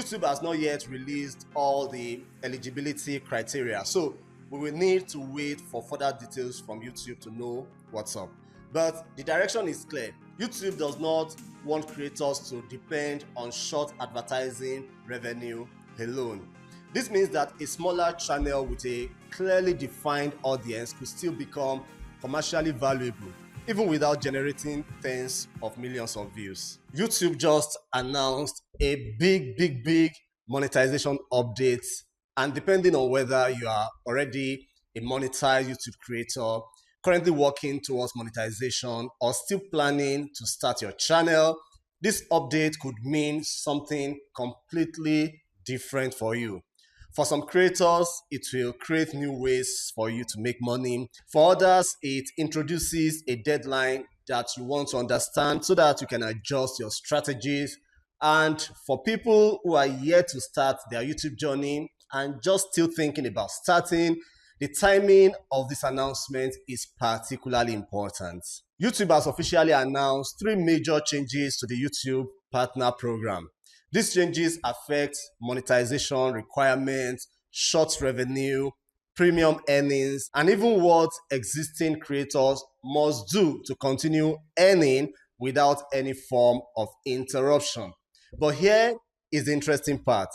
YouTube has not yet released all the eligibility criteria, so we will need to wait for further details from YouTube to know what's up. But the direction is clear. YouTube does not want creators to depend on short advertising revenue alone. This means that a smaller channel with a clearly defined audience could still become commercially valuable, even without generating tens of millions of views. YouTube just announced a big monetization update, and depending on whether you are already a monetized YouTube creator, currently working towards monetization, or still planning to start your channel, this update could mean something completely different for you. For some creators, it will create new ways for you to make money. For others, it introduces a deadline that you want to understand so that you can adjust your strategies. And for people who are yet to start their YouTube journey and just still thinking about starting, the timing of this announcement is particularly important. YouTube has officially announced 3 major changes to the YouTube Partner Program. These changes affect monetization requirements, short revenue, premium earnings, and even what existing creators must do to continue earning without any form of interruption. But here is the interesting part.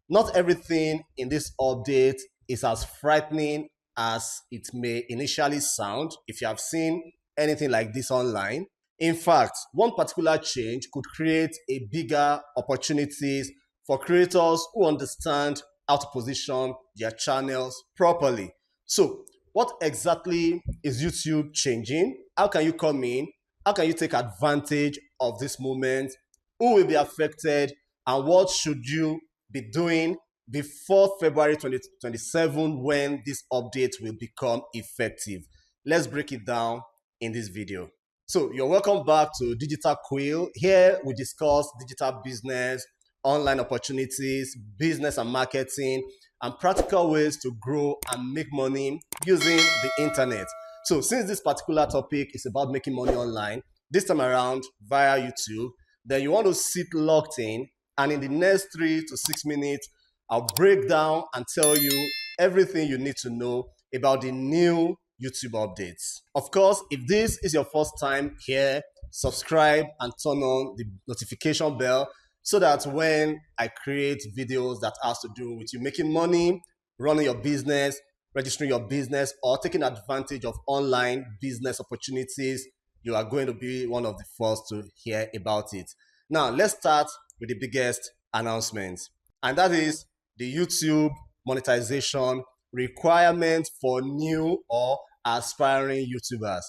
Not everything in this update is as frightening as it may initially sound if you have seen anything like this online. In fact, one particular change could create a bigger opportunities for creators who understand how to position their channels properly. So, what exactly is YouTube changing? How can you come in? How can you take advantage of this moment? Who will be affected? And what should you be doing before February 2027 when this update will become effective? Let's break it down in this video. So you're welcome back to Digital Quill. Here we discuss digital business, online opportunities, business and marketing, and practical ways to grow and make money using the internet. So since this particular topic is about making money online, this time around via YouTube, then you want to sit locked in, and in the next 3 to 6 minutes, I'll break down and tell you everything you need to know about the new YouTube updates. Of course, if this is your first time here, subscribe and turn on the notification bell so that when I create videos that has to do with you making money, running your business, registering your business, or taking advantage of online business opportunities, you are going to be one of the first to hear about it. Now, let's start with the biggest announcement, and that is the YouTube monetization requirement for new or aspiring YouTubers.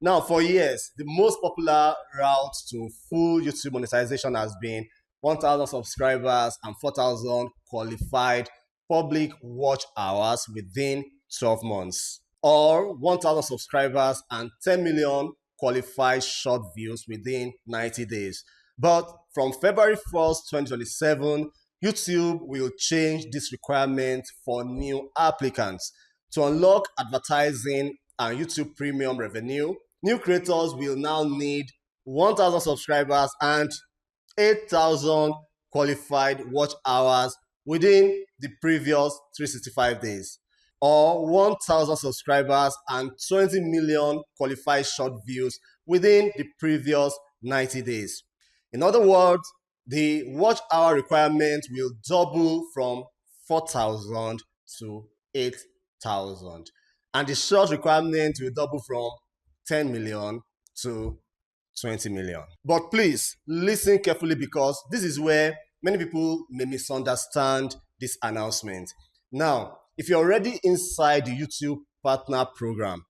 Now, for years, the most popular route to full YouTube monetization has been 1,000 subscribers and 4,000 qualified public watch hours within 12 months, or 1,000 subscribers and 10 million qualified short views within 90 days. But from February 1st, 2027, YouTube will change this requirement for new applicants. To unlock advertising and YouTube Premium revenue, new creators will now need 1,000 subscribers and 8,000 qualified watch hours within the previous 365 days, or 1,000 subscribers and 20 million qualified short views within the previous 90 days. In other words, the watch hour requirement will double from 4,000 to 8,000, and the short requirement will double from 10 million to 20 million. But please listen carefully, because this is where many people may misunderstand this announcement. Now, if you're already inside the YouTube Partner Program,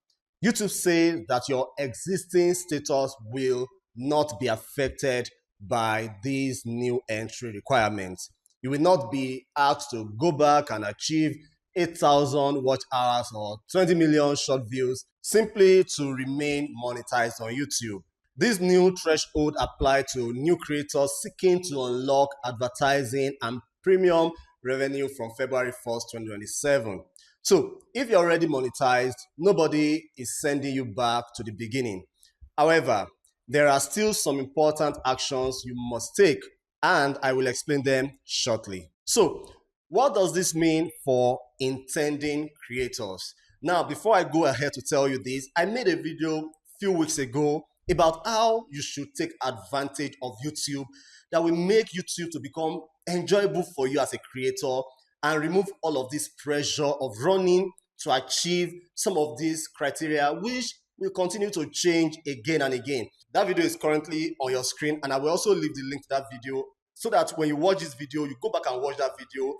YouTube says that your existing status will not be affected by these new entry requirements. You will not be asked to go back and achieve 8,000 watch hours or 20 million short views simply to remain monetized on YouTube. This new threshold applies to new creators seeking to unlock advertising and premium revenue from February 1st, 2027. So if you're already monetized, nobody is sending you back to the beginning. However, there are still some important actions you must take, and I will explain them shortly. So, what does this mean for intending creators? Now, before I go ahead to tell you this, I made a video a few weeks ago about how you should take advantage of YouTube that will make YouTube to become enjoyable for you as a creator and remove all of this pressure of running to achieve some of these criteria, which will continue to change again and again. That video is currently on your screen, and I will also leave the link to that video so that when you watch this video, you go back and watch that video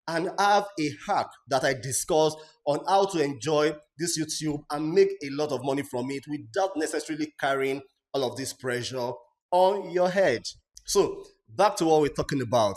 and have a hack that I discuss on how to enjoy this YouTube and make a lot of money from it without necessarily carrying all of this pressure on your head. So, back to what we're talking about.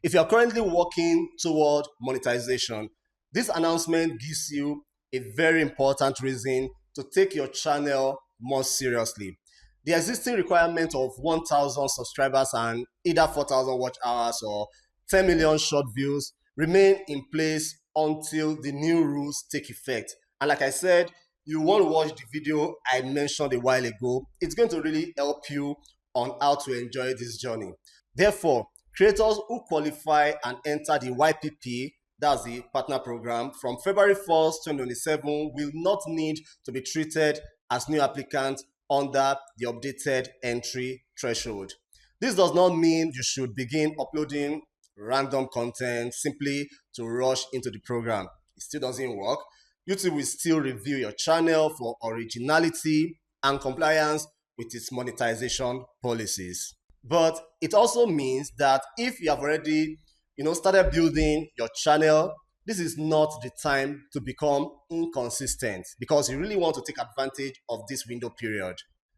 If you're currently working toward monetization, this announcement gives you a very important reason to take your channel more seriously. The existing requirement of 1,000 subscribers and either 4,000 watch hours or 10 million short views remain in place until the new rules take effect. And like I said, you want to watch the video I mentioned a while ago. It's going to really help you on how to enjoy this journey. Therefore, creators who qualify and enter the YPP, that's the partner program, from February 1st, 2027 will not need to be treated as new applicants under the updated entry threshold. This does not mean you should begin uploading random content simply to rush into the program. It still doesn't work. YouTube will still review your channel for originality and compliance with its monetization policies. But it also means that if you have already started building your channel, this is not the time to become inconsistent because you really want to take advantage of this window period.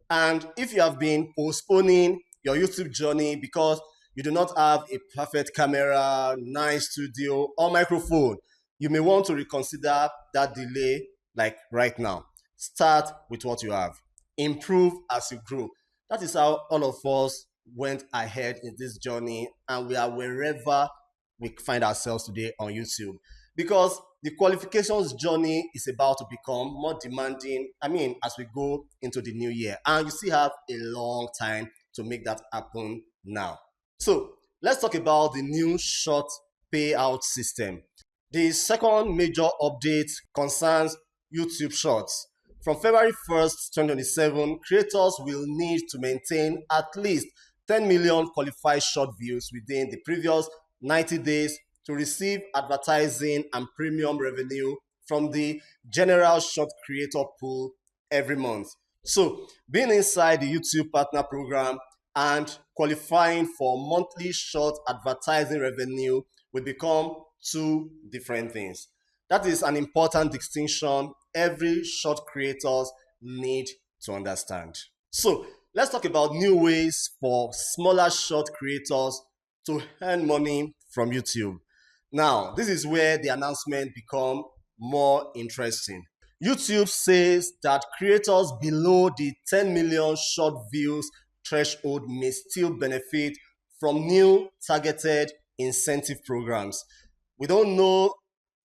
And if you have been postponing your YouTube journey because you do not have a perfect camera, nice studio, or microphone, you may want to reconsider that delay like right now. Start with what you have. Improve as you grow. That is how all of us went ahead in this journey, and we are wherever we find ourselves today on YouTube. Because the qualifications journey is about to become more demanding, as we go into the new year. And you still have a long time to make that happen now. So let's talk about the new short payout system. The second major update concerns YouTube Shorts. From February 1st, 2027, creators will need to maintain at least 10 million qualified short views within the previous 90 days to receive advertising and premium revenue from the general short creator pool every month. So, being inside the YouTube Partner Program and qualifying for monthly short advertising revenue will become two different things. That is an important distinction every short creators need to understand. So, let's talk about new ways for smaller short creators to earn money from YouTube. Now, this is where the announcement becomes more interesting. YouTube says that creators below the 10 million short views threshold may still benefit from new targeted incentive programs. We don't know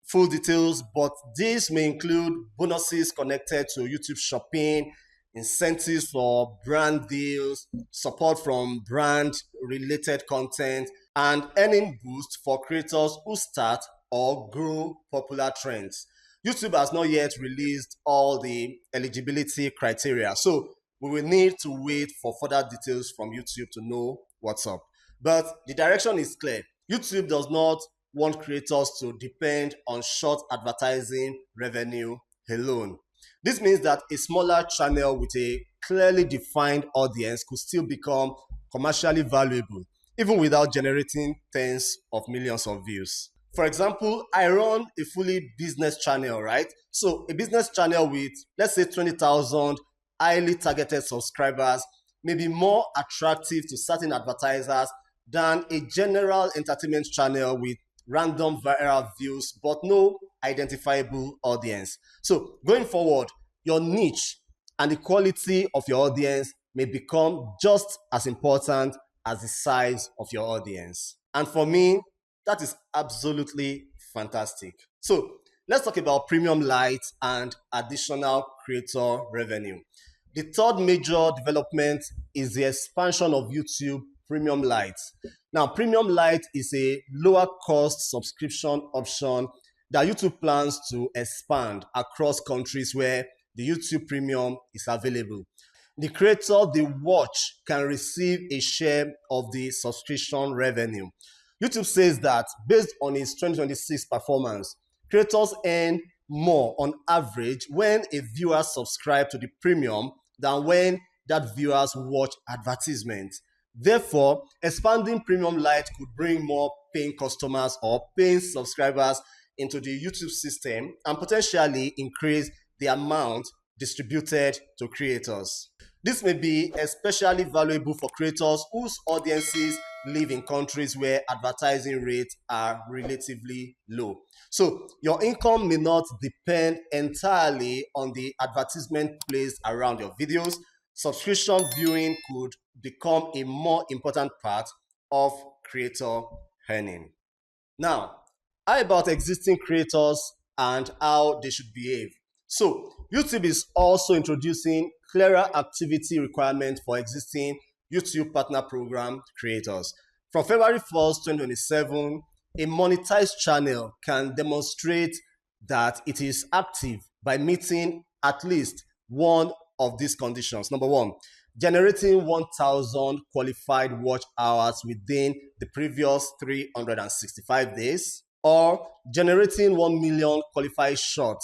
full details, but this may include bonuses connected to YouTube Shopping, incentives for brand deals, support from brand-related content, and earning boost for creators who start or grow popular trends. YouTube has not yet released all the eligibility criteria, so we will need to wait for further details from YouTube to know what's up. But the direction is clear. YouTube does not want creators to depend on short advertising revenue alone. This means that a smaller channel with a clearly defined audience could still become commercially valuable, even without generating tens of millions of views. For example, I run a fully business channel, right? So a business channel with, let's say, 20,000 highly targeted subscribers may be more attractive to certain advertisers than a general entertainment channel with random viral views but no identifiable audience. So going forward, your niche and the quality of your audience may become just as important as the size of your audience. And for me, that is absolutely fantastic. So let's talk about Premium Lite and additional creator revenue. The third major development is the expansion of YouTube Premium Lite. Now, Premium Lite is a lower cost subscription option that YouTube plans to expand across countries where the YouTube Premium is available. The creator they watch can receive a share of the subscription revenue. YouTube says that based on its 2026 performance, creators earn more on average when a viewer subscribes to the premium than when that viewers watch advertisements. Therefore, expanding Premium Lite could bring more paying customers or paying subscribers into the YouTube system and potentially increase the amount distributed to creators. This may be especially valuable for creators whose audiences live in countries where advertising rates are relatively low. So your income may not depend entirely on the advertisement placed around your videos. Subscription viewing could become a more important part of creator earning. Now, how about existing creators and how they should behave? So, YouTube is also introducing clearer activity requirements for existing YouTube Partner Program creators. From February 1st, 2027, a monetized channel can demonstrate that it is active by meeting at least one of these conditions. Number one, generating 1,000 qualified watch hours within the previous 365 days, or generating 1 million qualified short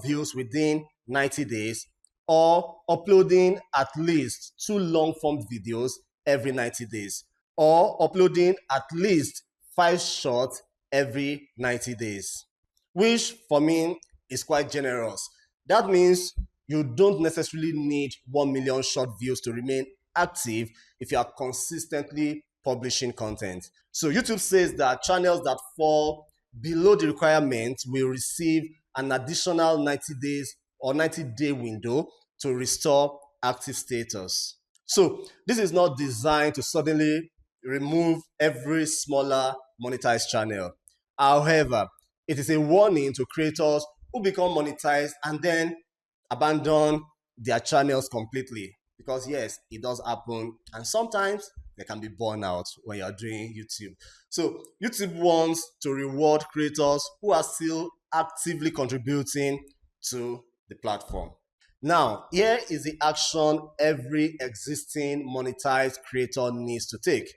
views within 90 days, or uploading at least 2 long-form videos every 90 days, or uploading at least 5 shorts every 90 days, which for me is quite generous. That means you don't necessarily need 1 million short views to remain active if you are consistently publishing content. So YouTube says that channels that fall below the requirement will receive an additional 90 days or 90-day window to restore active status. So this is not designed to suddenly remove every smaller monetized channel. However, it is a warning to creators who become monetized and then abandon their channels completely. Because yes, it does happen, and sometimes there can be burnout when you're doing YouTube. So YouTube wants to reward creators who are still actively contributing to the platform. Now, here is the action every existing monetized creator needs to take.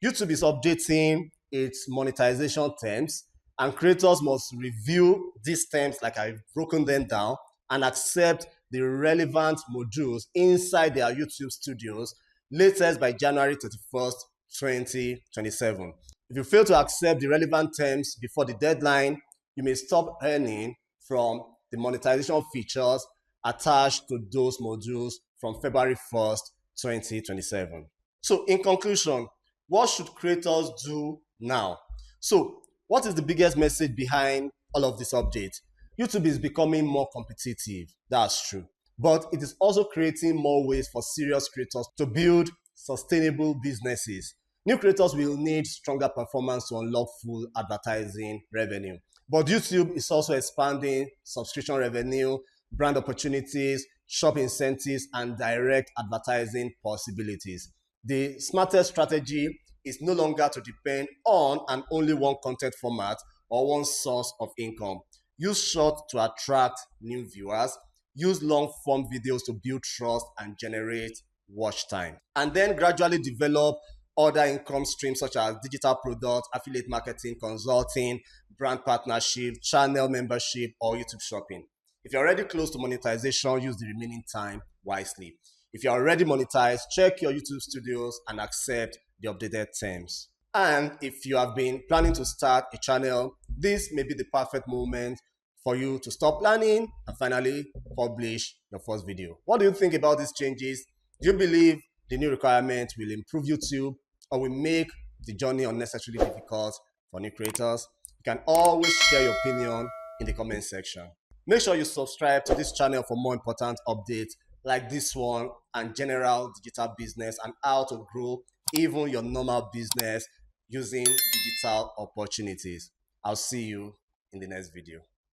YouTube is updating its monetization terms, and creators must review these terms like I've broken them down and accept the relevant modules inside their YouTube studios latest by January 31st, 2027. If you fail to accept the relevant terms before the deadline, you may stop earning from the monetization features attached to those modules from February 1st, 2027. So in conclusion, what should creators do now? So what is the biggest message behind all of this update? YouTube is becoming more competitive, that's true. But it is also creating more ways for serious creators to build sustainable businesses. New creators will need stronger performance to unlock full advertising revenue. But YouTube is also expanding subscription revenue, brand opportunities, shop incentives, and direct advertising possibilities. The smartest strategy is no longer to depend on and only one content format or one source of income. Use short to attract new viewers. Use long form videos to build trust and generate watch time. And then gradually develop other income streams such as digital products, affiliate marketing, consulting, brand partnership, channel membership, or YouTube shopping. If you're already close to monetization, use the remaining time wisely. If you're already monetized, check your YouTube studios and accept the updated terms. And if you have been planning to start a channel, this may be the perfect moment for you to stop planning and finally publish your first video. What do you think about these changes? Do you believe the new requirement will improve YouTube or will make the journey unnecessarily difficult for new creators? You can always share your opinion in the comment section. Make sure you subscribe to this channel for more important updates like this one and general digital business and how to grow even your normal business using digital opportunities. I'll see you in the next video.